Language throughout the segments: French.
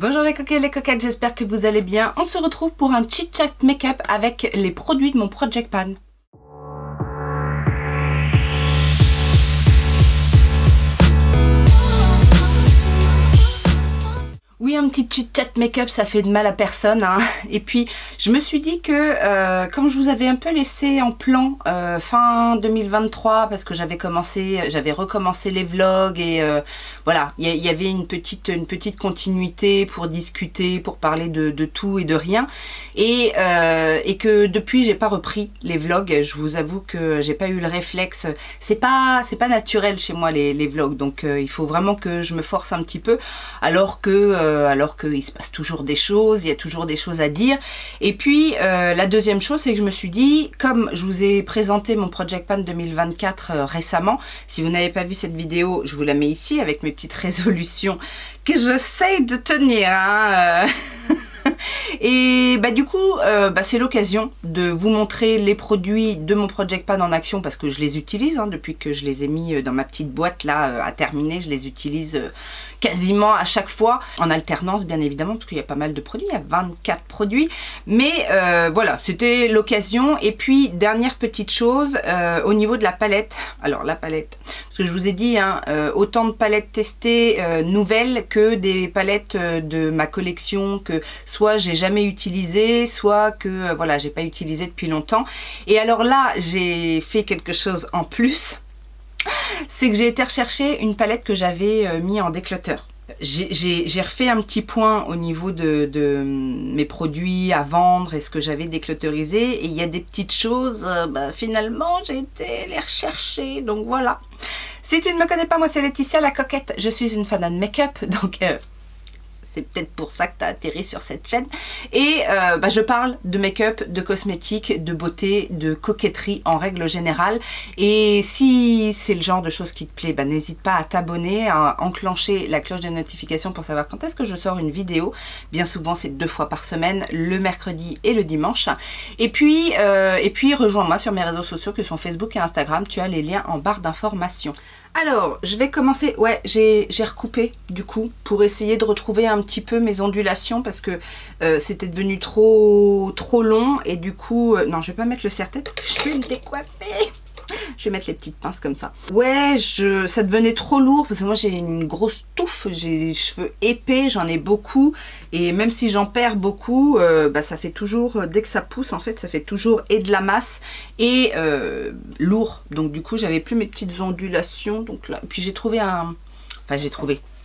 Bonjour les coquets et les coquettes, j'espère que vous allez bien. On se retrouve pour un chit chat make-up avec les produits de mon Project Pan. Oui, un petit chit-chat make-up, ça fait de mal à personne, hein. Et puis, je me suis dit que, comme je vous avais un peu laissé en plan fin 2023, parce que j'avais recommencé les vlogs et voilà, il y avait une petite continuité pour discuter, pour parler de tout et de rien. Et que depuis, j'ai pas repris les vlogs. Je vous avoue que j'ai pas eu le réflexe. C'est pas naturel chez moi les vlogs, donc il faut vraiment que je me force un petit peu, alors qu'il se passe toujours des choses, il y a toujours des choses à dire. Et puis la deuxième chose, c'est que je me suis dit, comme je vous ai présenté mon Project Pan 2024 récemment, si vous n'avez pas vu cette vidéo, je vous la mets ici avec mes petites résolutions que j'essaie de tenir, hein. Et bah du coup c'est l'occasion de vous montrer les produits de mon Project Pan en action, parce que je les utilise, hein, depuis que je les ai mis dans ma petite boîte là à terminer. Je les utilise quasiment à chaque fois, en alternance bien évidemment, parce qu'il y a pas mal de produits, il y a 24 produits, mais voilà, c'était l'occasion. Et puis dernière petite chose, au niveau de la palette, alors la palette, parce que je vous ai dit, hein, autant de palettes testées nouvelles que des palettes de ma collection que soit j'ai jamais utilisé, soit que voilà, j'ai pas utilisé depuis longtemps. Et alors là, j'ai fait quelque chose en plus, c'est que j'ai été rechercher une palette que j'avais mis en déclutter. J'ai refait un petit point au niveau de mes produits à vendre et ce que j'avais déclutterisé, et il y a des petites choses, finalement j'ai été les rechercher, donc voilà. Si tu ne me connais pas, moi c'est Laetitia la coquette, je suis une fan de make-up, donc c'est peut-être pour ça que tu as atterri sur cette chaîne. Et je parle de make-up, de cosmétiques, de beauté, de coquetterie en règle générale. Et si c'est le genre de choses qui te plaît, n'hésite pas à t'abonner, à enclencher la cloche de notification pour savoir quand est-ce que je sors une vidéo. Bien souvent, c'est 2 fois par semaine, le mercredi et le dimanche. Et puis rejoins-moi sur mes réseaux sociaux que sont Facebook et Instagram. Tu as les liens en barre d'informations. Alors, je vais commencer, ouais, j'ai recoupé du coup pour essayer de retrouver un petit peu mes ondulations, parce que c'était devenu trop long, et du coup, non, je vais pas mettre le serre-tête parce que je vais me décoiffer. Je vais mettre les petites pinces comme ça. Ouais, ça devenait trop lourd, parce que moi j'ai une grosse touffe, j'ai des cheveux épais, j'en ai beaucoup, et même si j'en perds beaucoup, ça fait toujours, dès que ça pousse en fait, ça fait toujours et de la masse et lourd. Donc du coup j'avais plus mes petites ondulations, donc là, puis j'ai trouvé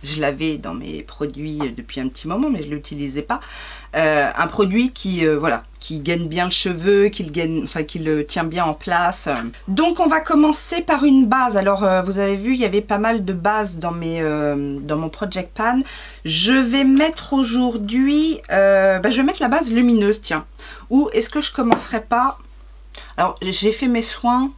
je l'avais dans mes produits depuis un petit moment, mais je ne l'utilisais pas. Un produit qui gaine bien le cheveu, qui le tient bien en place. Donc on va commencer par une base. Alors vous avez vu, il y avait pas mal de bases dans mon Project Pan. Je vais mettre aujourd'hui, je vais mettre la base lumineuse, tiens. Ou est-ce que je commencerai pas? Alors j'ai fait mes soins,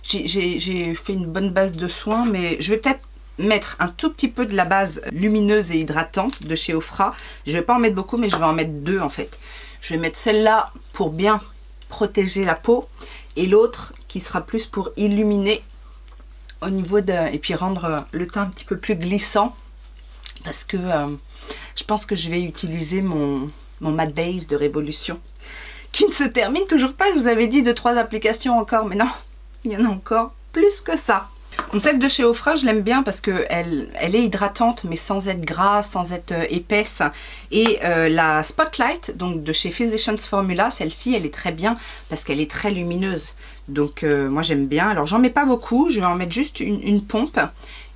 j'ai fait une bonne base de soins, mais je vais peut-être mettre un tout petit peu de la base lumineuse et hydratante de chez Ofra. Je vais pas en mettre beaucoup, mais je vais en mettre 2 en fait. Je vais mettre celle-là pour bien protéger la peau, et l'autre qui sera plus pour illuminer au niveau et puis rendre le teint un petit peu plus glissant, parce que je pense que je vais utiliser mon matte base de Révolution, qui ne se termine toujours pas. Je vous avais dit 2-3 applications encore, mais non, il y en a encore plus que ça. Donc celle de chez Ofra, je l'aime bien parce qu'elle est hydratante, mais sans être grasse, sans être épaisse. Et la Spotlight, donc de chez Physicians Formula, celle-ci, elle est très bien parce qu'elle est très lumineuse. Donc moi j'aime bien. Alors j'en mets pas beaucoup, je vais en mettre juste une pompe.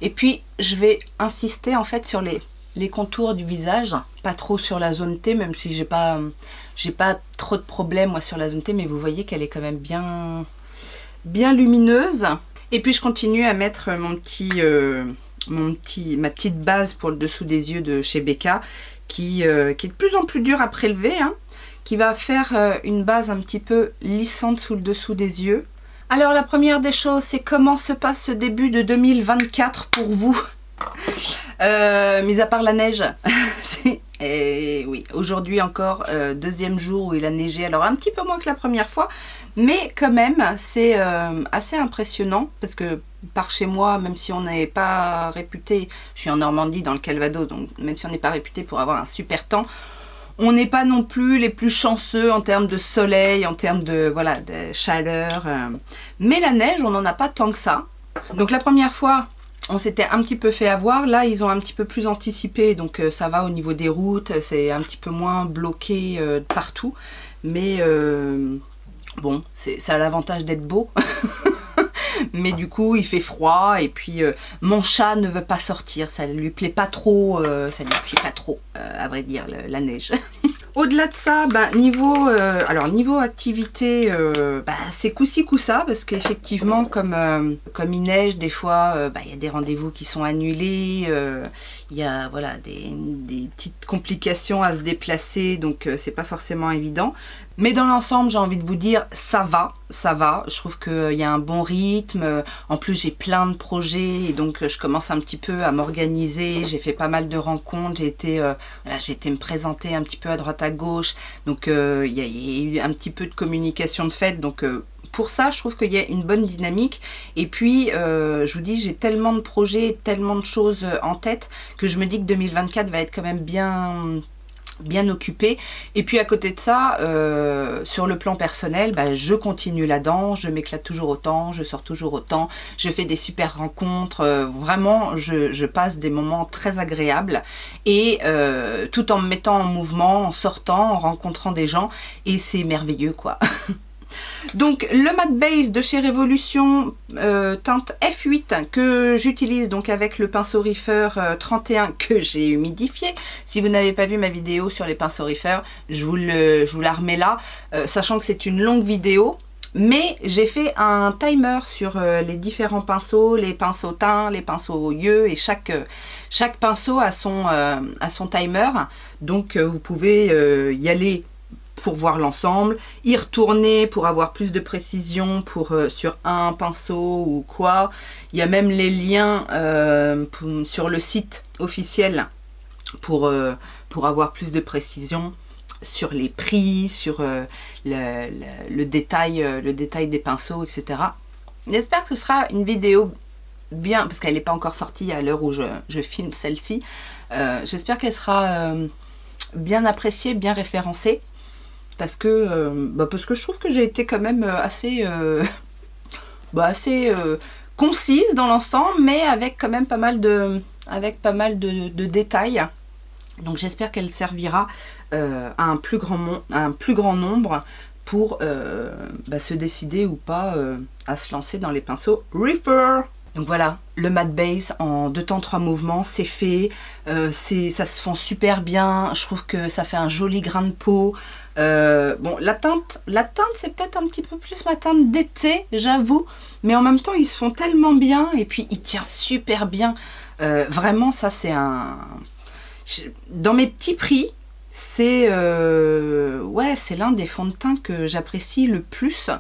Et puis je vais insister en fait sur les contours du visage, pas trop sur la zone T, même si j'ai pas trop de problèmes moi sur la zone T, mais vous voyez qu'elle est quand même bien lumineuse. Et puis je continue à mettre ma petite base pour le dessous des yeux de chez Becca, qui est de plus en plus dure à prélever, hein, qui va faire une base un petit peu lissante sous le dessous des yeux. Alors la première des choses, c'est comment se passe ce début de 2024 pour vous, mis à part la neige. Oui, oui. Aujourd'hui encore, deuxième jour où il a neigé, alors un petit peu moins que la première fois, mais quand même, c'est assez impressionnant, parce que par chez moi, même si on n'est pas réputé, je suis en Normandie dans le Calvados, donc même si on n'est pas réputé pour avoir un super temps, on n'est pas non plus les plus chanceux en termes de soleil, en termes de, voilà, de chaleur, mais la neige, on n'en a pas tant que ça. Donc la première fois, on s'était un petit peu fait avoir, là ils ont un petit peu plus anticipé, donc ça va au niveau des routes, c'est un petit peu moins bloqué partout, mais bon, ça a l'avantage d'être beau. Mais du coup il fait froid et puis mon chat ne veut pas sortir, ça lui plaît pas trop, à vrai dire la neige. Au-delà de ça, bah, niveau activité, bah, c'est coup-ci coup-ça, parce qu'effectivement comme il neige, des fois bah, y a des rendez-vous qui sont annulés, il y a voilà, des petites complications à se déplacer, donc c'est pas forcément évident. Mais dans l'ensemble, j'ai envie de vous dire, ça va. Je trouve qu'il y a un bon rythme. En plus, j'ai plein de projets et donc je commence un petit peu à m'organiser. J'ai fait pas mal de rencontres. J'ai été me présenter un petit peu à droite à gauche. Donc, il y a eu un petit peu de communication de fait. Donc, pour ça, je trouve qu'il y a une bonne dynamique. Et puis, je vous dis, j'ai tellement de projets, tellement de choses en tête que je me dis que 2024 va être quand même bien occupé. Et puis à côté de ça, sur le plan personnel, bah, je continue là-dedans, je m'éclate toujours autant, je sors toujours autant, je fais des super rencontres, vraiment je passe des moments très agréables et tout en me mettant en mouvement, en sortant, en rencontrant des gens, et c'est merveilleux quoi. Donc le matte base de chez Révolution, teinte F8, que j'utilise donc avec le pinceau Reefer 31 que j'ai humidifié. Si vous n'avez pas vu ma vidéo sur les pinceaux Reefer, je vous la remets là, sachant que c'est une longue vidéo. Mais j'ai fait un timer sur les différents pinceaux, les pinceaux teints, les pinceaux yeux, et chaque pinceau a son timer. Donc vous pouvez y aller pour voir l'ensemble, y retourner pour avoir plus de précision sur un pinceau ou quoi. Il y a même les liens sur le site officiel pour avoir plus de précision sur les prix, sur le détail des pinceaux, etc. J'espère que ce sera une vidéo bien, parce qu'elle n'est pas encore sortie à l'heure où je filme celle-ci. J'espère qu'elle sera bien appréciée, bien référencée. Parce que je trouve que j'ai été quand même assez concise dans l'ensemble, mais avec quand même pas mal de détails. Donc j'espère qu'elle servira à un plus grand nombre pour se décider ou pas à se lancer dans les pinceaux Reefer. Donc voilà, le matte base en 2 temps 3 mouvements, c'est fait, ça se fond super bien, je trouve que ça fait un joli grain de peau. Bon, la teinte c'est peut-être un petit peu plus ma teinte d'été, j'avoue, mais en même temps ils se font tellement bien et puis il tient super bien. Vraiment, ça c'est dans mes petits prix, c'est c'est l'un des fonds de teint que j'apprécie le plus.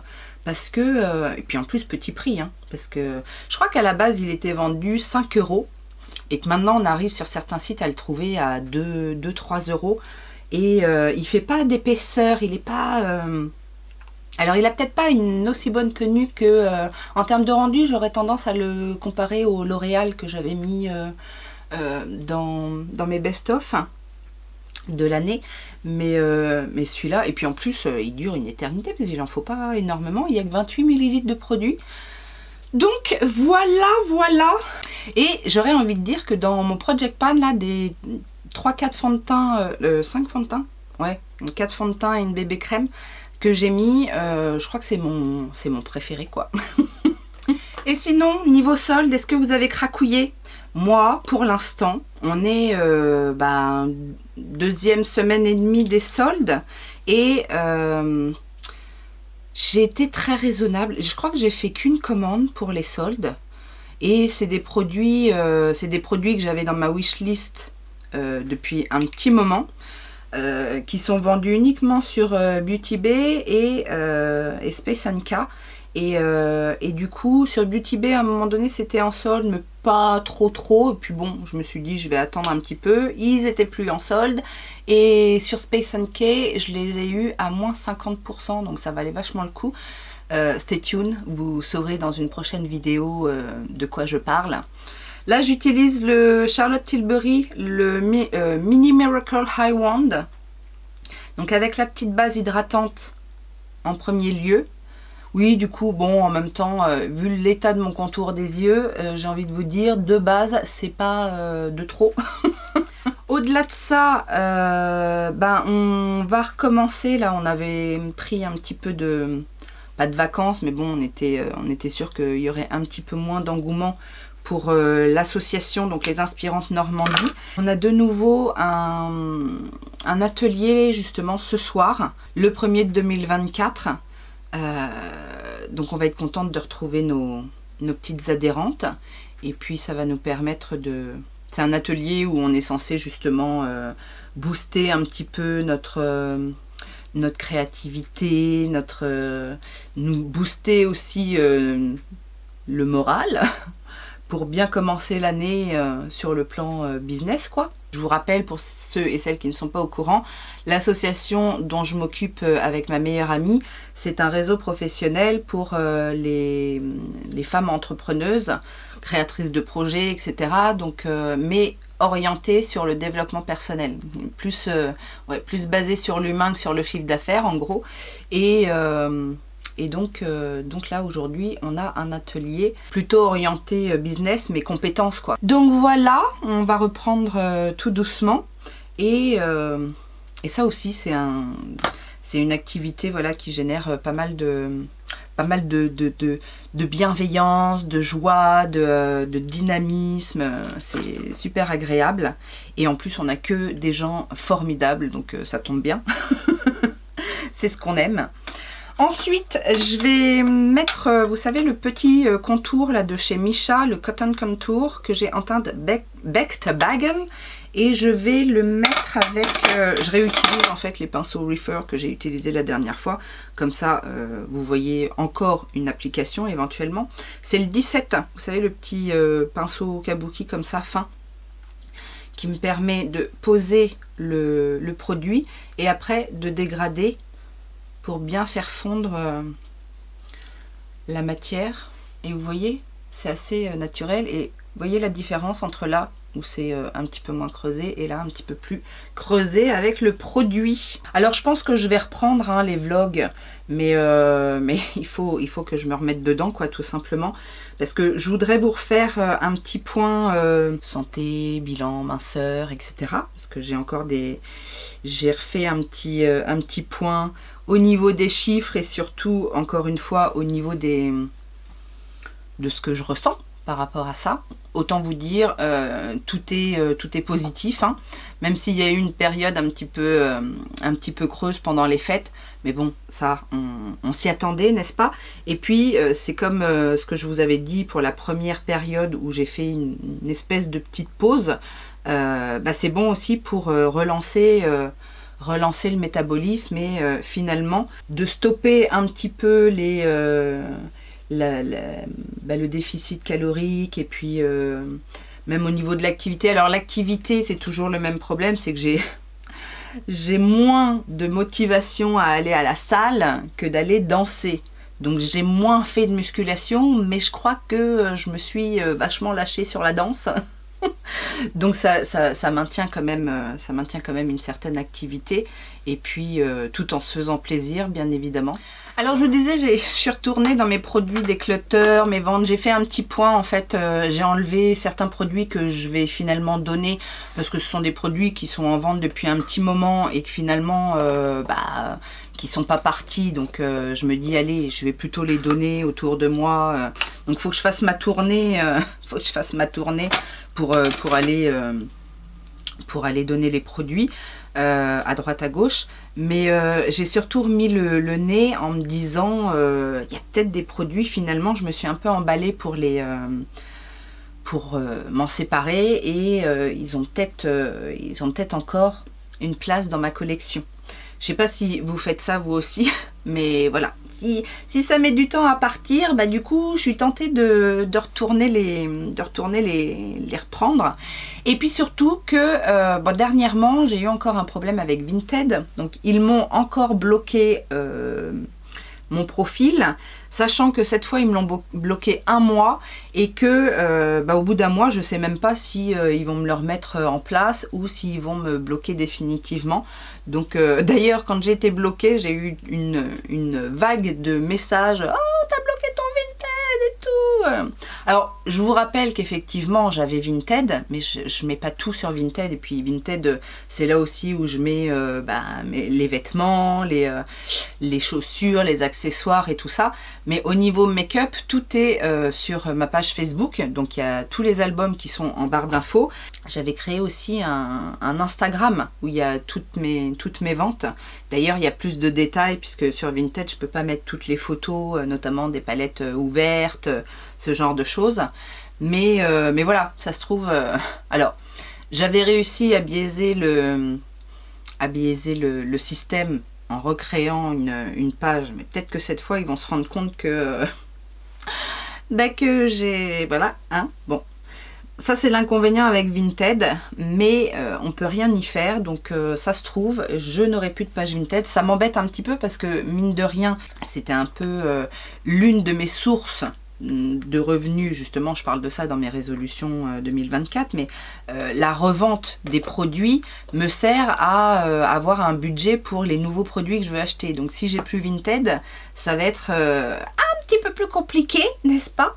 Parce que, et puis en plus petit prix, hein, parce que je crois qu'à la base il était vendu 5 € et que maintenant on arrive sur certains sites à le trouver à 2-3 €. Et il fait pas d'épaisseur, il est pas... Alors il a peut-être pas une aussi bonne tenue que... en termes de rendu, j'aurais tendance à le comparer au L'Oréal que j'avais mis dans mes best-of de l'année, mais celui-là, et puis en plus il dure une éternité parce qu'il en faut pas énormément, il y a que 28 ml de produit. Donc voilà, et j'aurais envie de dire que dans mon Project Pan là, des 3-4 fonds de teint, 5 fonds de teint, ouais, 4 fonds de teint et une bébé crème que j'ai mis, je crois que c'est mon préféré quoi. Et sinon, niveau solde, est-ce que vous avez cracouillé? Moi, pour l'instant, on est deuxième semaine et demie des soldes et j'ai été très raisonnable. Je crois que j'ai fait qu'une commande pour les soldes et c'est des produits que j'avais dans ma wishlist depuis un petit moment, qui sont vendus uniquement sur Beauty Bay et Space & Ka. Et du coup, sur Beauty Bay, à un moment donné, c'était en solde, mais pas trop. Et puis bon, je me suis dit, je vais attendre un petit peu. Ils étaient plus en solde. Et sur Space NK, je les ai eus à moins 50%, donc ça valait vachement le coup. Stay tuned, vous saurez dans une prochaine vidéo de quoi je parle. Là, j'utilise le Charlotte Tilbury, le Mini Miracle High Wand. Donc avec la petite base hydratante en premier lieu. Oui, du coup, bon, en même temps, vu l'état de mon contour des yeux, j'ai envie de vous dire, de base, c'est pas de trop. Au-delà de ça, ben, on va recommencer. Là, on avait pris un petit peu de... pas de vacances, mais bon, on était sûr qu'il y aurait un petit peu moins d'engouement pour l'association, donc les Inspirantes Normandie. On a de nouveau un atelier, justement, ce soir, le 1er de 2024. Donc on va être contente de retrouver nos petites adhérentes. Et puis ça va nous permettre de... C'est un atelier où on est censé justement booster un petit peu notre créativité, nous booster aussi le moral pour bien commencer l'année sur le plan business, quoi. Je vous rappelle, pour ceux et celles qui ne sont pas au courant, l'association dont je m'occupe avec ma meilleure amie, c'est un réseau professionnel pour les femmes entrepreneuses, créatrices de projets, etc. Donc, mais orienté sur le développement personnel, plus basé sur l'humain que sur le chiffre d'affaires en gros. Et donc là aujourd'hui on a un atelier plutôt orienté business mais compétences quoi. Donc voilà, on va reprendre tout doucement et ça aussi c'est une activité voilà qui génère pas mal de bienveillance, de joie, de dynamisme. C'est super agréable. Et en plus, on n'a que des gens formidables, donc ça tombe bien. C'est ce qu'on aime. Ensuite, je vais mettre, vous savez, le petit contour là de chez Missha, le Cotton Contour, que j'ai en teinte Baked Bagan. Et je vais le mettre avec... je réutilise en fait les pinceaux Refer que j'ai utilisés la dernière fois. Comme ça, vous voyez encore une application éventuellement. C'est le 17, vous savez, le petit pinceau kabuki comme ça, fin, qui me permet de poser le produit et après de dégrader pour bien faire fondre la matière. Et vous voyez, c'est assez naturel. Et vous voyez la différence entre là où c'est un petit peu moins creusé et là un petit peu plus creusé avec le produit. Alors je pense que je vais reprendre hein, les vlogs, mais il faut que je me remette dedans quoi, tout simplement, parce que je voudrais vous refaire un petit point santé, bilan, minceur, etc. Parce que j'ai encore j'ai refait un petit point au niveau des chiffres et surtout encore une fois au niveau de ce que je ressens par rapport à ça. Autant vous dire, tout est positif, hein, même s'il y a eu une période un petit peu creuse pendant les fêtes, mais bon, ça, on s'y attendait, n'est-ce pas? Et puis, c'est comme ce que je vous avais dit pour la première période où j'ai fait une espèce de petite pause, bah, c'est bon aussi pour relancer le métabolisme et finalement de stopper un petit peu le déficit calorique et puis même au niveau de l'activité. Alors l'activité c'est toujours le même problème, c'est que j'ai moins de motivation à aller à la salle que d'aller danser. Donc j'ai moins fait de musculation, mais je crois que je me suis vachement lâchée sur la danse. Donc ça maintient quand même une certaine activité et puis tout en se faisant plaisir bien évidemment. Alors je vous disais, je suis retournée dans mes produits déclutter, mes ventes, j'ai fait un petit point en fait, j'ai enlevé certains produits que je vais finalement donner parce que ce sont des produits qui sont en vente depuis un petit moment et que finalement qui sont pas partis, donc je me dis allez, je vais plutôt les donner autour de moi, donc il faut que je fasse ma tournée, pour aller donner les produits à droite à gauche, mais j'ai surtout remis le nez en me disant il y a peut-être des produits, finalement je me suis un peu emballée pour m'en séparer et ils ont peut-être encore une place dans ma collection. Je sais pas si vous faites ça vous aussi, mais voilà. Si ça met du temps à partir, bah du coup, je suis tentée de retourner les reprendre. Et puis surtout que bon, dernièrement, j'ai eu encore un problème avec Vinted. Donc, ils m'ont encore bloqué mon profil, sachant que cette fois, ils me l'ont bloqué 1 mois et que bah, au bout d'1 mois, je ne sais même pas si ils vont me le remettre en place ou s'ils vont me bloquer définitivement. Donc d'ailleurs, quand j'ai été bloquée, j'ai eu une vague de messages. Oh, t'as bloqué ton Vinted et tout. Alors, je vous rappelle qu'effectivement, j'avais Vinted, mais je mets pas tout sur Vinted. Et puis Vinted, c'est là aussi où je mets les vêtements, les chaussures, les accessoires et tout ça. Mais au niveau make-up, tout est sur ma page Facebook. Donc, il y a tous les albums qui sont en barre d'infos. J'avais créé aussi un Instagram où il y a toutes mes ventes. D'ailleurs, il y a plus de détails puisque sur Vinted, je ne peux pas mettre toutes les photos, notamment des palettes ouvertes, ce genre de choses. Mais voilà, ça se trouve... Alors, j'avais réussi à biaiser le système en recréant une page. Mais peut-être que cette fois, ils vont se rendre compte que... que j'ai... Voilà, hein, bon. Ça, c'est l'inconvénient avec Vinted, mais on peut rien y faire. Donc, ça se trouve, je n'aurai plus de page Vinted. Ça m'embête un petit peu parce que, mine de rien, c'était un peu l'une de mes sources de revenus. Justement, je parle de ça dans mes résolutions 2024. Mais la revente des produits me sert à avoir un budget pour les nouveaux produits que je veux acheter. Donc, si j'ai plus Vinted, ça va être un petit peu plus compliqué, n'est-ce pas ?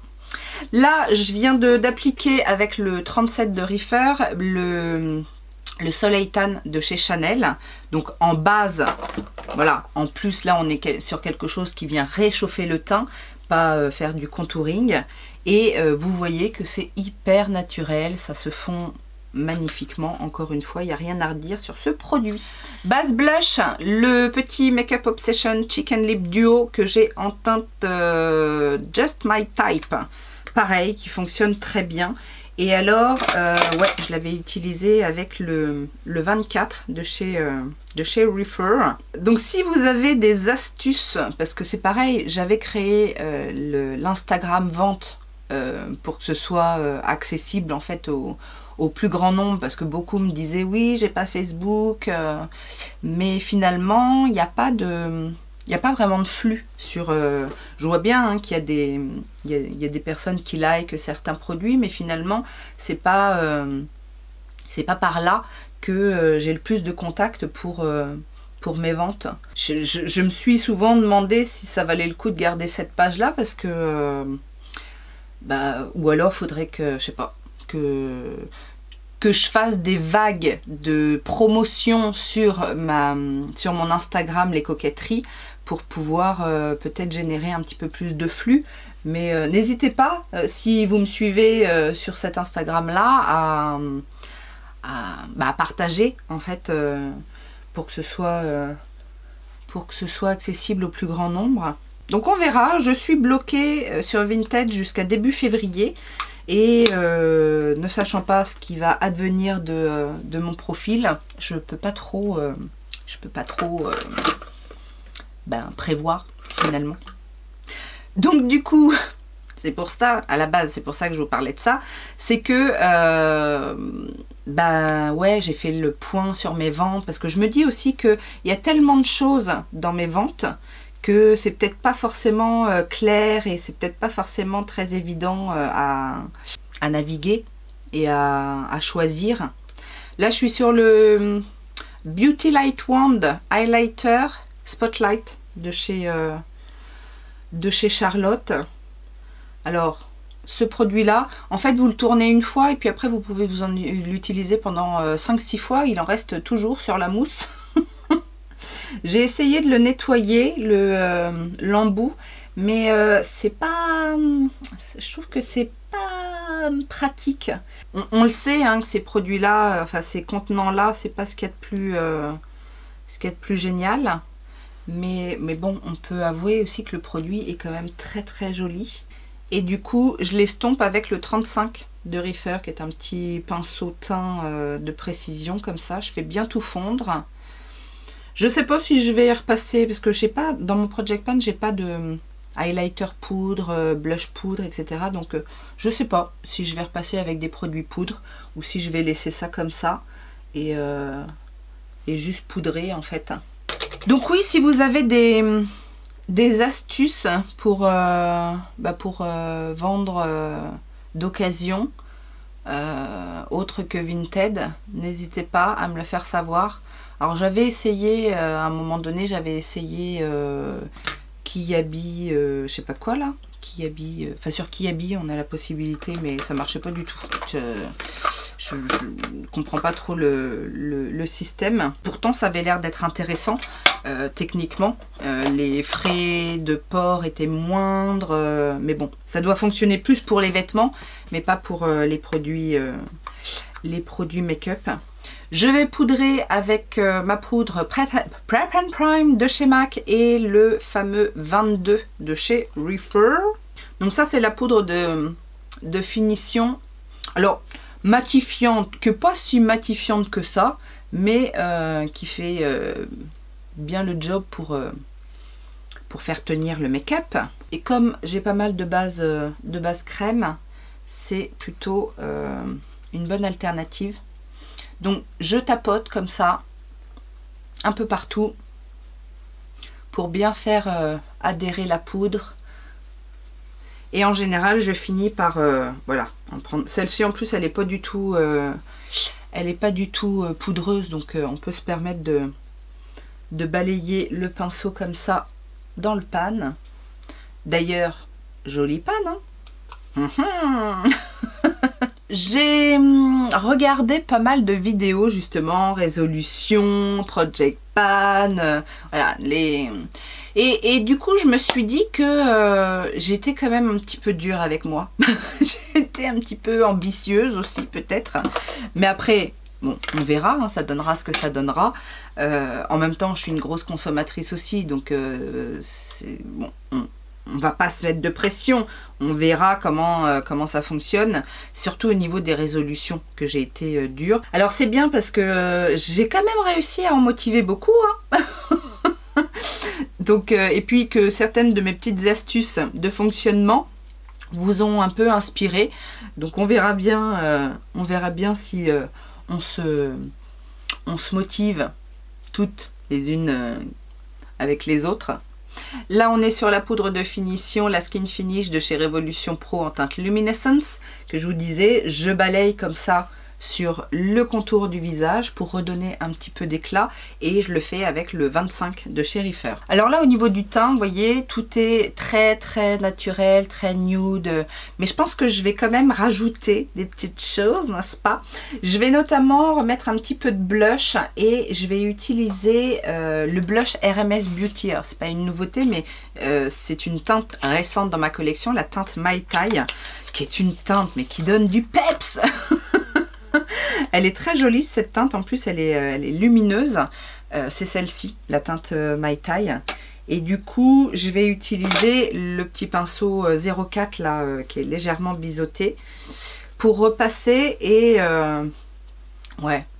Là, je viens d'appliquer avec le 37 de Reefer le Soleil Tan de chez Chanel. Donc en base, voilà, en plus là on est sur quelque chose qui vient réchauffer le teint, pas faire du contouring. Et vous voyez que c'est hyper naturel, ça se fond magnifiquement. Encore une fois, il n'y a rien à redire sur ce produit. Base blush, le petit Makeup Obsession Chicken Lip Duo que j'ai en teinte Just My Type. Pareil, qui fonctionne très bien. Et alors, ouais, je l'avais utilisé avec le 24 de chez Reefer. Donc, si vous avez des astuces, parce que c'est pareil, j'avais créé l'Instagram vente pour que ce soit accessible en fait au plus grand nombre, parce que beaucoup me disaient oui, j'ai pas Facebook, mais finalement, il n'y a pas de... Il n'y a pas vraiment de flux sur... je vois bien hein, qu'il y a des personnes qui likent certains produits, mais finalement, c'est pas par là que j'ai le plus de contacts pour mes ventes. Je me suis souvent demandé si ça valait le coup de garder cette page-là, parce que... ou alors, faudrait que, je sais pas, que je fasse des vagues de promotion sur mon Instagram, les coquetteries, pour pouvoir peut-être générer un petit peu plus de flux. Mais n'hésitez pas, si vous me suivez sur cet Instagram-là, à partager, en fait, pour que ce soit accessible au plus grand nombre. Donc on verra, je suis bloquée sur Vinted jusqu'à début février. Et ne sachant pas ce qui va advenir de mon profil, je peux pas trop prévoir finalement. Donc du coup, c'est pour ça, à la base, c'est pour ça que je vous parlais de ça, c'est que ouais, j'ai fait le point sur mes ventes, parce que je me dis aussi qu'il y a tellement de choses dans mes ventes que c'est peut-être pas forcément clair et c'est peut-être pas forcément très évident à naviguer et à choisir. Là, je suis sur le Beauty Light Wand Highlighter Spotlight de chez Charlotte. Alors, ce produit-là, en fait, vous le tournez une fois et puis après, vous pouvez l'utiliser pendant 5-6 fois. Il en reste toujours sur la mousse. J'ai essayé de le nettoyer, l'embout, mais c'est pas... Je trouve que c'est pas pratique. On le sait, hein, que ces produits-là, enfin ces contenants-là, c'est pas ce qu'il y a de plus génial. Mais bon, on peut avouer aussi que le produit est quand même très très joli. Et du coup, je l'estompe avec le 35 de Reefer, qui est un petit pinceau teint de précision, comme ça. Je fais bien tout fondre. Je sais pas si je vais y repasser parce que je sais pas, dans mon Project Pan, j'ai pas de highlighter poudre, blush poudre, etc. Donc je sais pas si je vais repasser avec des produits poudre ou si je vais laisser ça comme ça et juste poudrer en fait. Donc oui, si vous avez des astuces pour vendre d'occasion, autre que Vinted, n'hésitez pas à me le faire savoir. Alors j'avais essayé, à un moment donné, j'avais essayé Kiabi, je sais pas quoi là, Kiabi, enfin sur Kiabi on a la possibilité, mais ça marchait pas du tout. Je comprends pas trop le système. Pourtant ça avait l'air d'être intéressant techniquement. Les frais de port étaient moindres, mais bon, ça doit fonctionner plus pour les vêtements, mais pas pour les produits make-up. Je vais poudrer avec ma poudre Prep and Prime de chez MAC et le fameux 22 de chez Refer. Donc ça c'est la poudre de finition. Alors matifiante, que pas si matifiante que ça, mais qui fait bien le job pour faire tenir le make-up. Et comme j'ai pas mal de base crème, c'est plutôt une bonne alternative. Donc je tapote comme ça un peu partout pour bien faire adhérer la poudre. Et en général je finis par voilà, en prendre. Celle-ci en plus elle n'est pas du tout poudreuse, donc on peut se permettre de balayer le pinceau comme ça dans le pan. D'ailleurs, joli pan, hein. J'ai regardé pas mal de vidéos justement, résolution, Project Pan, voilà, et du coup je me suis dit que j'étais quand même un petit peu dure avec moi. J'étais un petit peu ambitieuse aussi peut-être, mais après bon, on verra, hein, ça donnera ce que ça donnera. En même temps je suis une grosse consommatrice aussi, donc bon, on va pas se mettre de pression, on verra comment ça fonctionne, surtout au niveau des résolutions que j'ai été dure. Alors c'est bien parce que j'ai quand même réussi à en motiver beaucoup, hein. Donc, et puis que certaines de mes petites astuces de fonctionnement vous ont un peu inspiré. Donc on verra bien si on se motive toutes les unes avec les autres. Là on est sur la poudre de finition, la Skin Finish de chez Revolution Pro en teinte Luminescence, que je vous disais, je balaye comme ça sur le contour du visage pour redonner un petit peu d'éclat, et je le fais avec le 25 de chez Refer. Alors là au niveau du teint, vous voyez, tout est très très naturel, très nude, mais je pense que je vais quand même rajouter des petites choses, n'est-ce pas? Je vais notamment remettre un petit peu de blush, et je vais utiliser le blush RMS Beauty. Alors c'est pas une nouveauté, mais c'est une teinte récente dans ma collection, la teinte Mai Tai, qui est une teinte mais qui donne du peps. Elle est très jolie cette teinte, en plus elle est lumineuse, c'est celle-ci, la teinte Mai Tai. Et du coup je vais utiliser le petit pinceau 04 là, qui est légèrement biseauté, pour repasser et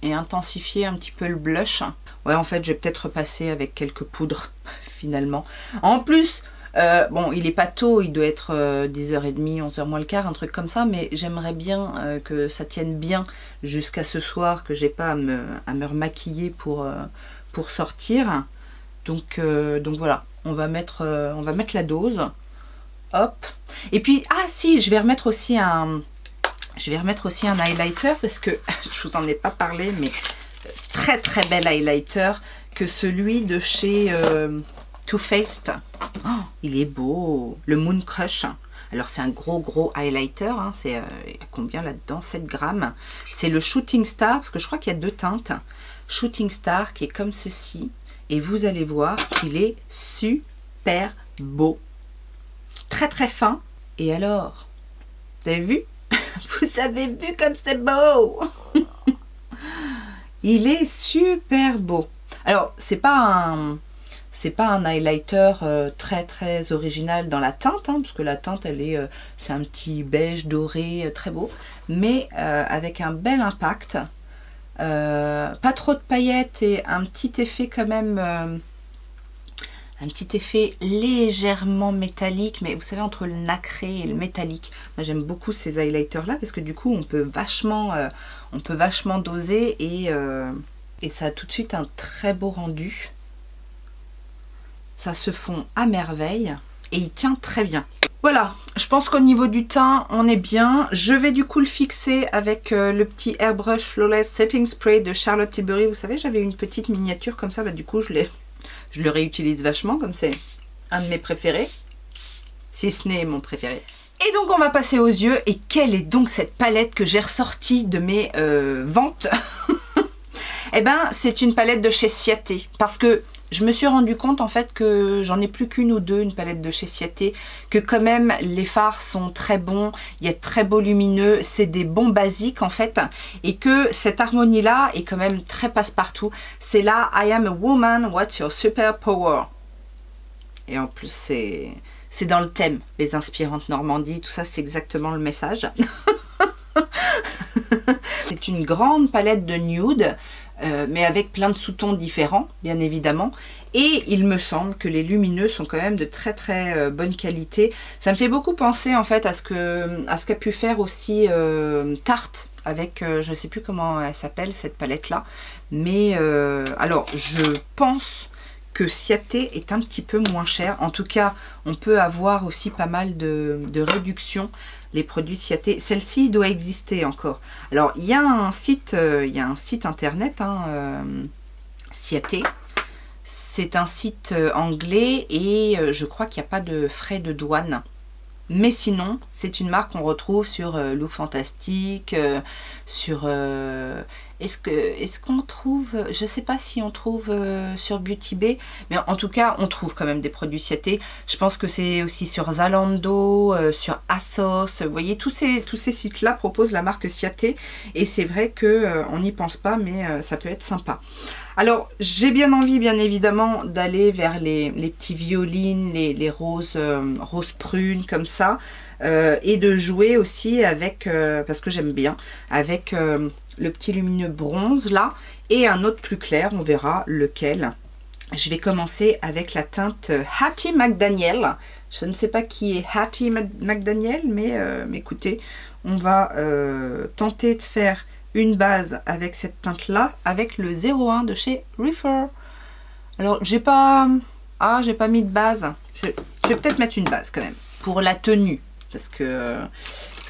intensifier un petit peu le blush. Ouais, en fait je vais peut-être repasser avec quelques poudres finalement. En plus bon, il est pas tôt, il doit être 10h30, 11h moins le quart, un truc comme ça, mais j'aimerais bien que ça tienne bien jusqu'à ce soir, que j'ai pas à me remaquiller pour sortir. Donc voilà, on va mettre la dose. Hop. Et puis, ah si, je vais remettre aussi un highlighter, parce que je vous en ai pas parlé, mais très très bel highlighter, que celui de chez Too Faced. Oh, il est beau, le Moon Crush. Alors c'est un gros highlighter, hein. C'est combien là-dedans? 7 grammes. C'est le Shooting Star, parce que je crois qu'il y a deux teintes. Shooting Star qui est comme ceci, et vous allez voir qu'il est super beau, très très fin. Et alors, vous avez vu? Vous avez vu comme c'est beau? Il est super beau. Alors c'est pas un highlighter très très original dans la teinte, hein, parce que la teinte c'est un petit beige doré très beau, mais avec un bel impact. Pas trop de paillettes et un petit effet quand même, un petit effet légèrement métallique, mais vous savez, entre le nacré et le métallique. Moi j'aime beaucoup ces highlighters là parce que du coup on peut vachement doser et ça a tout de suite un très beau rendu. Ça se fond à merveille et il tient très bien. Voilà, je pense qu'au niveau du teint, on est bien. Je vais du coup le fixer avec le petit Airbrush Flawless Setting Spray de Charlotte Tilbury. Vous savez, j'avais une petite miniature comme ça, bah, du coup je le réutilise vachement, comme c'est un de mes préférés. Si ce n'est mon préféré. Et donc on va passer aux yeux. Et quelle est donc cette palette que j'ai ressortie de mes ventes? Eh ben, c'est une palette de chez Ciaté. Parce que je me suis rendu compte en fait que j'en ai plus qu'une ou deux, une palette de chez Ciaté, que quand même les fards sont très bons, il y a très beau lumineux, c'est des bons basiques en fait, et que cette harmonie là est quand même très passe-partout. C'est là I am a woman, what's your superpower? Et en plus c'est dans le thème, les inspirantes Normandie, tout ça c'est exactement le message. C'est une grande palette de nude. Mais avec plein de sous-tons différents, bien évidemment. Et il me semble que les lumineux sont quand même de très très bonne qualité. Ça me fait beaucoup penser en fait à ce qu'a pu faire aussi Tarte avec, je ne sais plus comment elle s'appelle cette palette là. Mais alors je pense que Ciaté est un petit peu moins cher. En tout cas, on peut avoir aussi pas mal de réductions. Les produits Ciaté, celle-ci doit exister encore. Alors il y a un site internet, hein, Ciaté. C'est un site anglais et je crois qu'il n'y a pas de frais de douane. Mais sinon, c'est une marque qu'on retrouve sur Look Fantastique, sur... Est-ce qu'on trouve... Je ne sais pas si on trouve sur Beauty Bay, mais en tout cas, on trouve quand même des produits Ciaté. Je pense que c'est aussi sur Zalando, sur ASOS. Vous voyez, tous ces sites-là proposent la marque Ciaté. Et c'est vrai qu'on n'y pense pas, mais ça peut être sympa. Alors, j'ai bien envie, bien évidemment, d'aller vers les petits violines, les roses prunes, comme ça. Et de jouer aussi avec, parce que j'aime bien, avec le petit lumineux bronze, là. Et un autre plus clair, on verra lequel. Je vais commencer avec la teinte Hattie McDaniel. Je ne sais pas qui est Hattie McDaniel, mais écoutez, on va tenter de faire une base avec cette teinte là, avec le 01 de chez Reefer. Alors j'ai pas mis de base. Je vais peut-être mettre une base quand même pour la tenue, parce que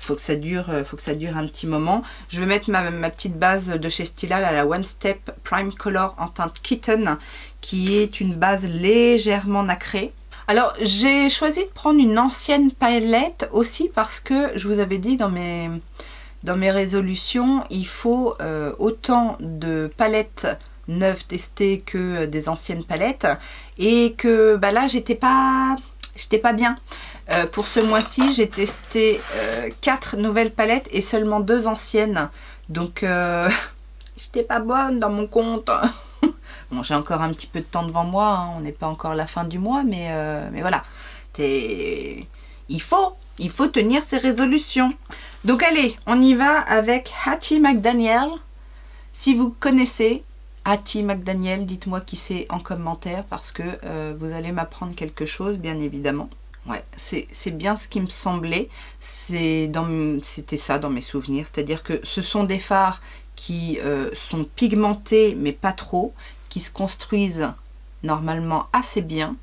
faut que ça dure un petit moment. Je vais mettre ma petite base de chez Stila, la One Step Prime Color en teinte Kitten, qui est une base légèrement nacrée. Alors j'ai choisi de prendre une ancienne palette aussi parce que je vous avais dit dans mes résolutions, il faut autant de palettes neuves testées que des anciennes palettes. Et que bah là, j'étais pas bien. Pour ce mois-ci, j'ai testé 4 nouvelles palettes et seulement 2 anciennes. Donc, j'étais pas bonne dans mon compte. Bon, j'ai encore un petit peu de temps devant moi. Hein. On n'est pas encore à la fin du mois, mais voilà. Il faut tenir ses résolutions. Donc allez, on y va avec Hattie McDaniel. Si vous connaissez Hattie McDaniel, dites-moi qui c'est en commentaire parce que vous allez m'apprendre quelque chose, bien évidemment. Ouais, c'est bien ce qui me semblait. C'était ça dans mes souvenirs. C'est-à-dire que ce sont des fards qui sont pigmentés, mais pas trop, qui se construisent normalement assez bien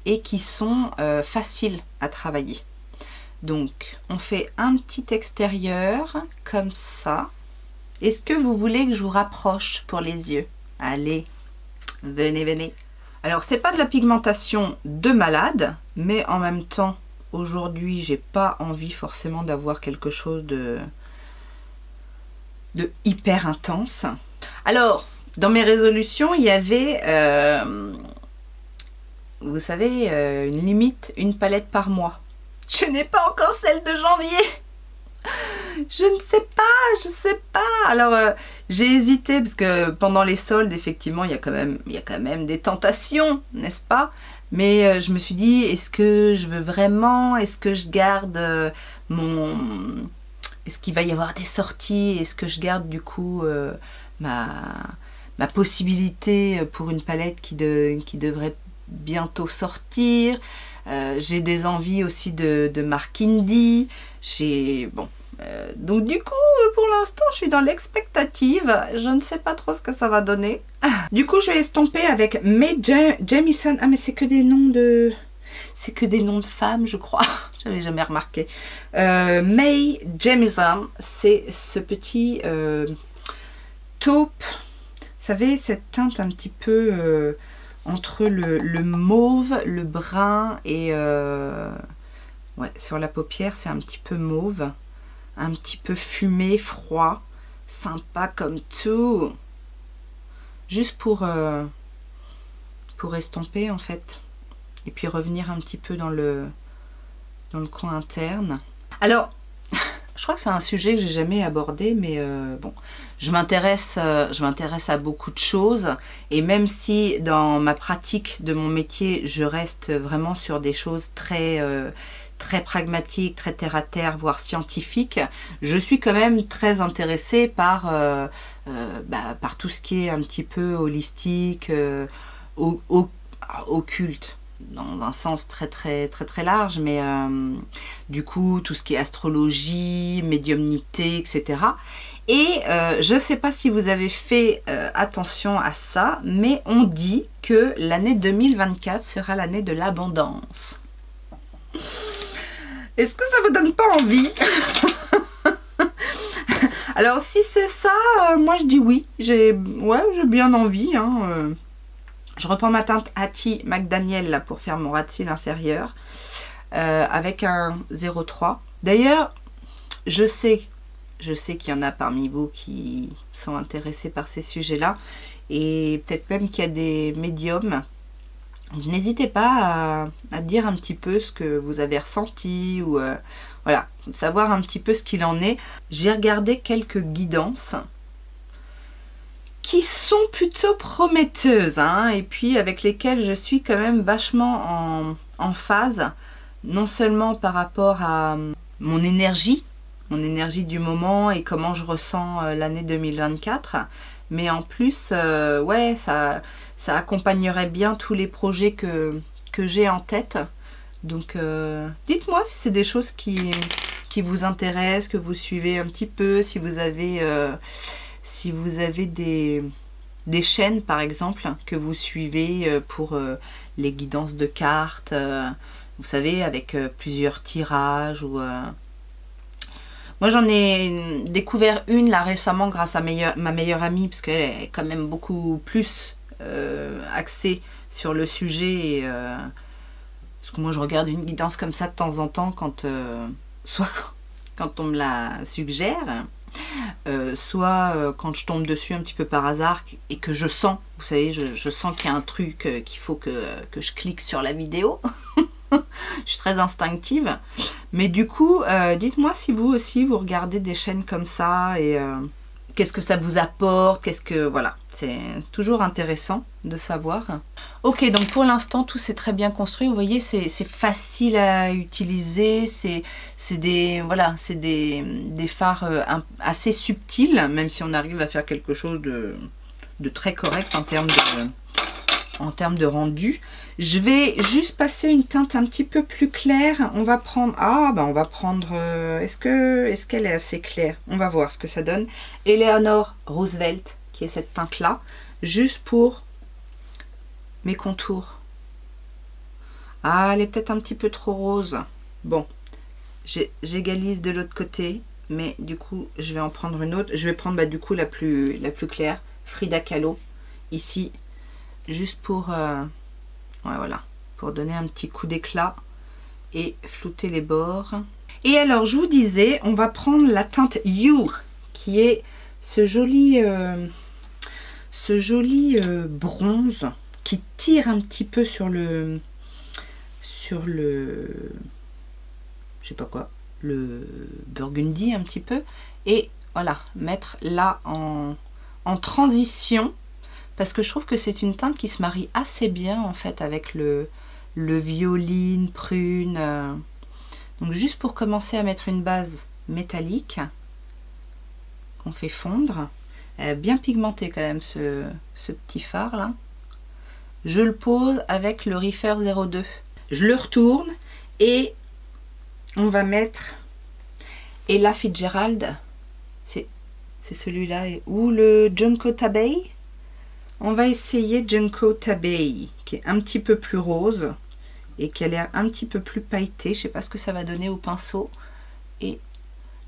et qui sont faciles à travailler. Donc, on fait un petit extérieur, comme ça. Est-ce que vous voulez que je vous rapproche pour les yeux? Allez, venez, venez. Alors, c'est pas de la pigmentation de malade, mais en même temps, aujourd'hui, j'ai pas envie forcément d'avoir quelque chose de hyper intense. Alors, dans mes résolutions, il y avait, vous savez, une limite, une palette par mois. Je n'ai pas encore celle de janvier. Je ne sais pas. Alors, j'ai hésité parce que pendant les soldes, effectivement, il y a quand même des tentations, n'est-ce pas? Mais je me suis dit, est-ce que je veux vraiment? Est-ce que je garde Est-ce qu'il va y avoir des sorties? Est-ce que je garde du coup ma possibilité pour une palette qui devrait bientôt sortir. J'ai des envies aussi de marque indie. Bon, donc du coup, pour l'instant, je suis dans l'expectative. Je ne sais pas trop ce que ça va donner. Du coup, je vais estomper avec Mae Jemison. Ah, mais c'est que des noms de... C'est que des noms de femmes, je crois. J'avais jamais remarqué. Mae Jemison, c'est ce petit taupe. Vous savez, cette teinte un petit peu entre le mauve, le brun et... ouais, sur la paupière, c'est un petit peu mauve. Un petit peu fumé, froid. Sympa comme tout. Juste pour estomper, en fait. Et puis revenir un petit peu dans le coin interne. Alors, je crois que c'est un sujet que j'ai jamais abordé, mais bon, je m'intéresse à beaucoup de choses. Et même si dans ma pratique de mon métier, je reste vraiment sur des choses très pragmatiques, très terre-à-terre, voire scientifiques, je suis quand même très intéressée par tout ce qui est un petit peu holistique, occulte, dans un sens très large, mais du coup tout ce qui est astrologie, médiumnité, etc. Et je ne sais pas si vous avez fait attention à ça, mais on dit que l'année 2024 sera l'année de l'abondance. Est-ce que ça vous donne pas envie? Alors si c'est ça, moi je dis oui, j'ai bien envie, hein, Je reprends ma teinte Hattie McDaniel là, pour faire mon ras de cils inférieur avec un 03. D'ailleurs, je sais qu'il y en a parmi vous qui sont intéressés par ces sujets-là et peut-être même qu'il y a des médiums. N'hésitez pas à dire un petit peu ce que vous avez ressenti ou voilà, savoir un petit peu ce qu'il en est. J'ai regardé quelques guidances qui sont plutôt prometteuses, hein, et puis avec lesquelles je suis quand même vachement en phase, non seulement par rapport à mon énergie du moment et comment je ressens l'année 2024, mais en plus, ouais, ça accompagnerait bien tous les projets que j'ai en tête. Donc, dites-moi si c'est des choses qui vous intéressent, que vous suivez un petit peu, si vous avez des chaînes par exemple que vous suivez pour les guidances de cartes, vous savez, avec plusieurs tirages ou moi j'en ai découvert une là récemment grâce à ma meilleure amie, parce qu'elle est quand même beaucoup plus axée sur le sujet et, parce que moi je regarde une guidance comme ça de temps en temps soit quand on me la suggère, soit quand je tombe dessus un petit peu par hasard et que je sens, vous savez, je sens qu'il y a un truc qu'il faut que je clique sur la vidéo. Je suis très instinctive, mais du coup dites-moi si vous aussi vous regardez des chaînes comme ça et qu'est-ce que ça vous apporte, voilà, c'est toujours intéressant de savoir. Ok, donc pour l'instant tout c'est très bien construit, vous voyez, c'est facile à utiliser, c'est des fards assez subtils, même si on arrive à faire quelque chose de très correct en termes de rendu. Je vais juste passer une teinte un petit peu plus claire. On va prendre... est-ce qu'elle est assez claire? On va voir ce que ça donne. Eleanor Roosevelt, qui est cette teinte-là, juste pour mes contours. Ah, elle est peut-être un petit peu trop rose. Bon, j'égalise de l'autre côté, mais du coup, je vais en prendre une autre. Je vais prendre du coup la plus claire, Frida Kahlo, ici, juste pour ouais, voilà, pour donner un petit coup d'éclat et flouter les bords. Et alors je vous disais, on va prendre la teinte You, qui est ce joli bronze qui tire un petit peu sur le je sais pas quoi, le burgundy un petit peu, et voilà, mettre là en transition, parce que je trouve que c'est une teinte qui se marie assez bien en fait avec le violine, prune. Donc juste pour commencer à mettre une base métallique qu'on fait fondre. Bien pigmenté quand même ce petit fard là. Je le pose avec le Reefer 02. Je le retourne et on va mettre Ella Fitzgerald. C'est celui-là. Ou le Junko Tabei. On va essayer Junko Tabei, qui est un petit peu plus rose et qui a l'air un petit peu plus pailleté. Je sais pas ce que ça va donner au pinceau. Et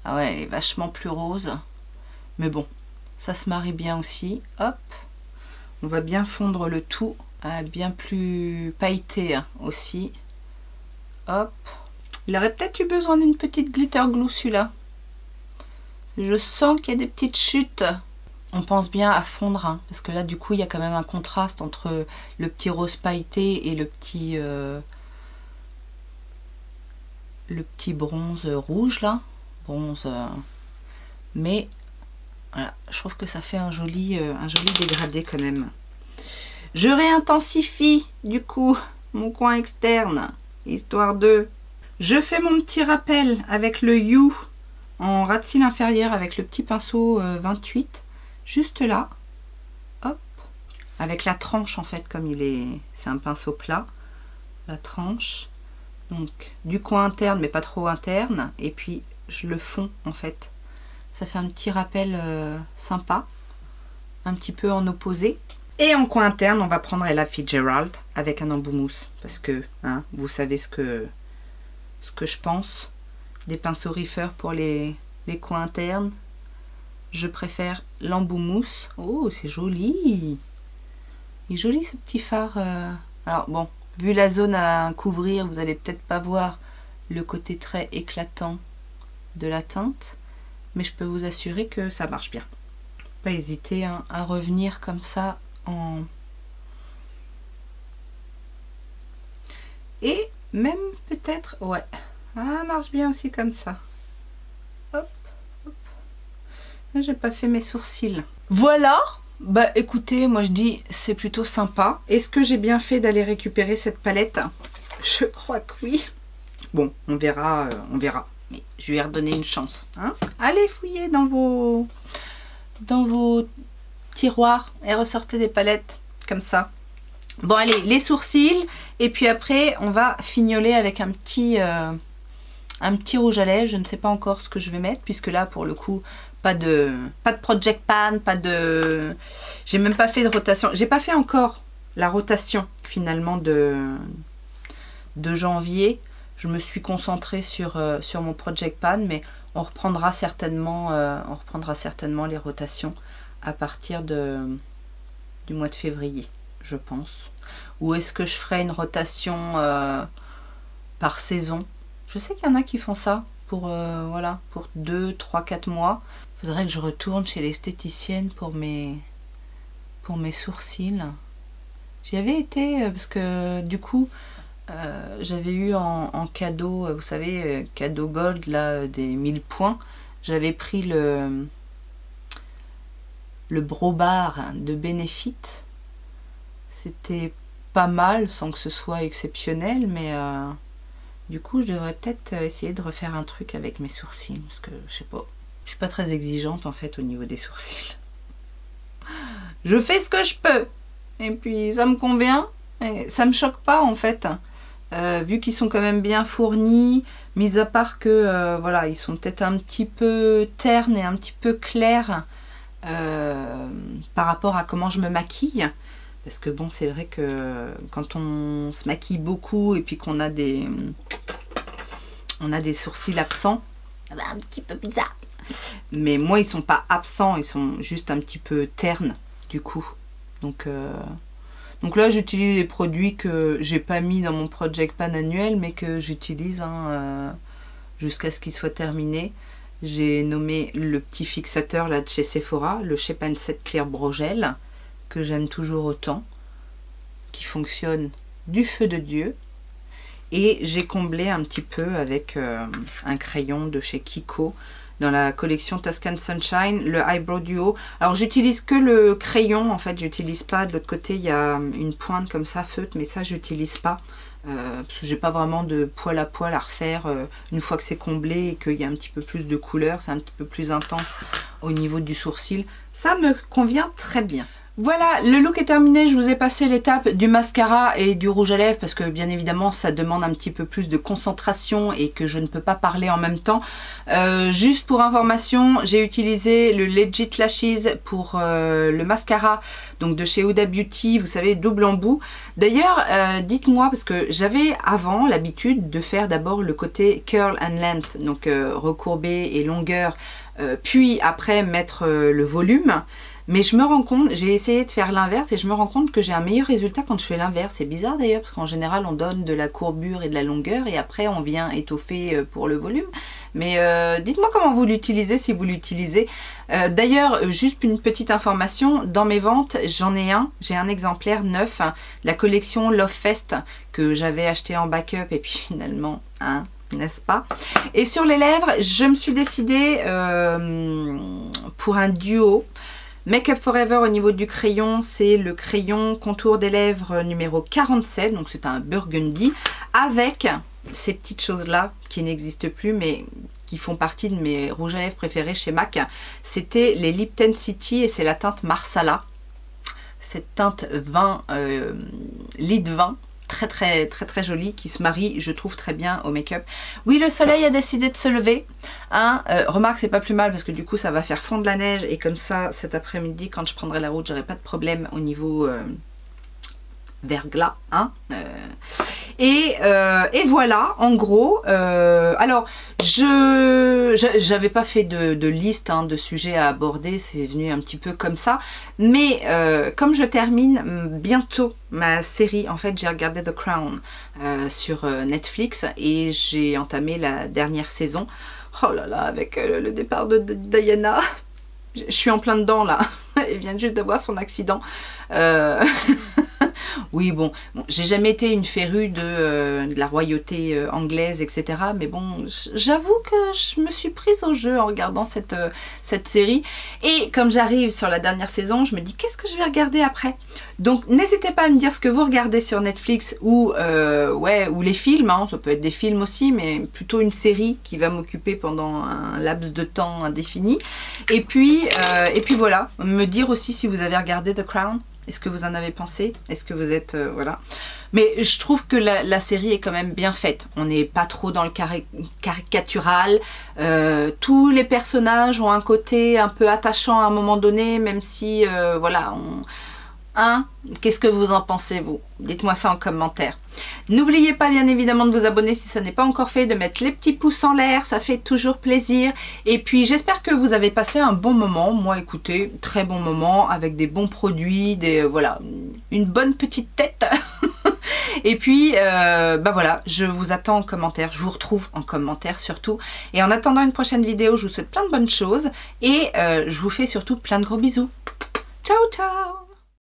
ah ouais, elle est vachement plus rose. Mais bon, ça se marie bien aussi. Hop, on va bien fondre le tout. Bien plus pailleté hein, aussi. Hop. Il aurait peut-être eu besoin d'une petite glitter glue celui-là. Je sens qu'il y a des petites chutes. On pense bien à fondre. Hein, parce que là du coup il y a quand même un contraste entre le petit rose pailleté et le petit bronze rouge là. Bronze. Mais voilà, je trouve que ça fait un joli dégradé quand même. Je réintensifie du coup mon coin externe, histoire de... Je fais mon petit rappel avec le You en ras de cils inférieur avec le petit pinceau 28, juste là, hop, avec la tranche en fait comme c'est un pinceau plat, la tranche, donc du coin interne mais pas trop interne, et puis je le fonds en fait. Ça fait un petit rappel sympa, un petit peu en opposé. Et en coin interne, on va prendre Ella Fitzgerald avec un embout mousse. Parce que, hein, vous savez ce que je pense des pinceaux Reefer pour les coins internes. Je préfère l'embout mousse. Oh, c'est joli! Il est joli ce petit fard. Alors bon, vu la zone à couvrir, vous allez peut-être pas voir le côté très éclatant de la teinte. Mais je peux vous assurer que ça marche bien. Pas hésiter hein, à revenir comme ça. Et même peut-être, ouais, ça marche bien aussi comme ça. Hop, hop. J'ai pas fait mes sourcils. Voilà, bah écoutez, moi je dis c'est plutôt sympa. Est-ce que j'ai bien fait d'aller récupérer cette palette? Je crois que oui. Bon, on verra, on verra. Mais je vais lui redonner une chance. Hein. Allez fouiller dans vos tiroirs et ressortez des palettes comme ça. Bon allez, les sourcils et puis après on va fignoler avec un petit rouge à lèvres. Je ne sais pas encore ce que je vais mettre puisque là pour le coup pas de project pan, pas de... J'ai même pas fait de rotation. J'ai pas fait encore la rotation finalement de janvier. Je me suis concentrée sur mon project pan, mais on reprendra certainement les rotations à partir du mois de février, je pense. Ou est-ce que je ferai une rotation par saison? Je sais qu'il y en a qui font ça pour, voilà, pour 2, 3, 4 mois. Il faudrait que je retourne chez l'esthéticienne pour mes sourcils. J'y avais été parce que du coup, j'avais eu en cadeau, vous savez, cadeau gold, là, des 1000 points. J'avais pris le Brow Bar de Benefit. C'était pas mal sans que ce soit exceptionnel, mais du coup je devrais peut-être essayer de refaire un truc avec mes sourcils parce que je sais pas, je suis pas très exigeante en fait au niveau des sourcils. Je fais ce que je peux et puis ça me convient et ça me choque pas en fait, vu qu'ils sont quand même bien fournis, mis à part que voilà, ils sont peut-être un petit peu ternes et un petit peu clairs par rapport à comment je me maquille, parce que bon, c'est vrai que quand on se maquille beaucoup et puis qu'on a des sourcils absents, un petit peu bizarre. Mais moi ils sont pas absents, ils sont juste un petit peu ternes du coup. Donc là j'utilise des produits que j'ai pas mis dans mon project pan annuel, mais que j'utilise hein, jusqu'à ce qu'il soit terminé. J'ai nommé le petit fixateur là de chez Sephora, le Shape and Set Clear Brow Gel, que j'aime toujours autant, qui fonctionne du feu de Dieu. Et j'ai comblé un petit peu avec un crayon de chez Kiko, dans la collection Tuscan Sunshine, le Eyebrow Duo. Alors j'utilise que le crayon en fait, j'utilise pas, de l'autre côté il y a une pointe comme ça, feutre, mais ça j'utilise pas. Parce que j'ai pas vraiment de poil à poil à refaire une fois que c'est comblé et qu'il y a un petit peu plus de couleur, c'est un petit peu plus intense au niveau du sourcil. Ça me convient très bien. Voilà, le look est terminé, je vous ai passé l'étape du mascara et du rouge à lèvres parce que bien évidemment ça demande un petit peu plus de concentration et que je ne peux pas parler en même temps. Juste pour information, j'ai utilisé le Legit Lashes pour le mascara donc de chez Huda Beauty, vous savez, double embout. D'ailleurs, dites-moi, parce que j'avais avant l'habitude de faire d'abord le côté curl and length, donc recourbé et longueur, puis après mettre le volume. Mais je me rends compte, j'ai essayé de faire l'inverse et je me rends compte que j'ai un meilleur résultat quand je fais l'inverse. C'est bizarre d'ailleurs parce qu'en général on donne de la courbure et de la longueur et après on vient étoffer pour le volume. Mais dites-moi comment vous l'utilisez si vous l'utilisez. D'ailleurs, juste une petite information, dans mes ventes j'en ai un, j'ai un exemplaire neuf, hein, la collection Love Fest que j'avais acheté en backup et puis finalement, hein, n'est-ce pas? Et sur les lèvres, je me suis décidée pour un duo. Make Up For Ever au niveau du crayon, c'est le crayon contour des lèvres numéro 47, donc c'est un burgundy, avec ces petites choses-là qui n'existent plus, mais qui font partie de mes rouges à lèvres préférés chez MAC. C'était les Lip Tensity et c'est la teinte Marsala. Cette teinte vin, lit vin. Très jolie, qui se marie, je trouve, très bien au make-up. Oui, le soleil a décidé de se lever. Hein, remarque, c'est pas plus mal parce que du coup, ça va faire fondre la neige et comme ça, cet après-midi, quand je prendrai la route, j'aurai pas de problème au niveau verglas. Hein, et voilà, en gros. Alors, j'avais pas fait de liste hein, de sujets à aborder, c'est venu un petit peu comme ça. Mais comme je termine bientôt ma série, en fait, j'ai regardé The Crown sur Netflix et j'ai entamé la dernière saison. Oh là là, avec le départ de Diana, je suis en plein dedans là. Elle vient juste d'avoir son accident. Oui, bon j'ai jamais été une férue de la royauté anglaise, etc. Mais bon, j'avoue que je me suis prise au jeu en regardant cette série. Et comme j'arrive sur la dernière saison, je me dis, qu'est-ce que je vais regarder après? Donc, n'hésitez pas à me dire ce que vous regardez sur Netflix ou les films. Hein, ça peut être des films aussi, mais plutôt une série qui va m'occuper pendant un laps de temps indéfini. Et puis voilà, me dire aussi si vous avez regardé The Crown. Est-ce que vous en avez pensé? Est-ce que vous êtes... voilà. Mais je trouve que la série est quand même bien faite. On n'est pas trop dans le caricatural. Tous les personnages ont un côté un peu attachant à un moment donné, même si, voilà, Hein? Qu'est-ce que vous en pensez, vous? Dites-moi ça en commentaire. N'oubliez pas, bien évidemment, de vous abonner si ça n'est pas encore fait, de mettre les petits pouces en l'air, ça fait toujours plaisir. Et puis, j'espère que vous avez passé un bon moment. Moi, écoutez, très bon moment, avec des bons produits, voilà, une bonne petite tête. Et puis, bah voilà, je vous attends en commentaire, je vous retrouve en commentaire surtout. Et en attendant une prochaine vidéo, je vous souhaite plein de bonnes choses. Et je vous fais surtout plein de gros bisous. Ciao, ciao!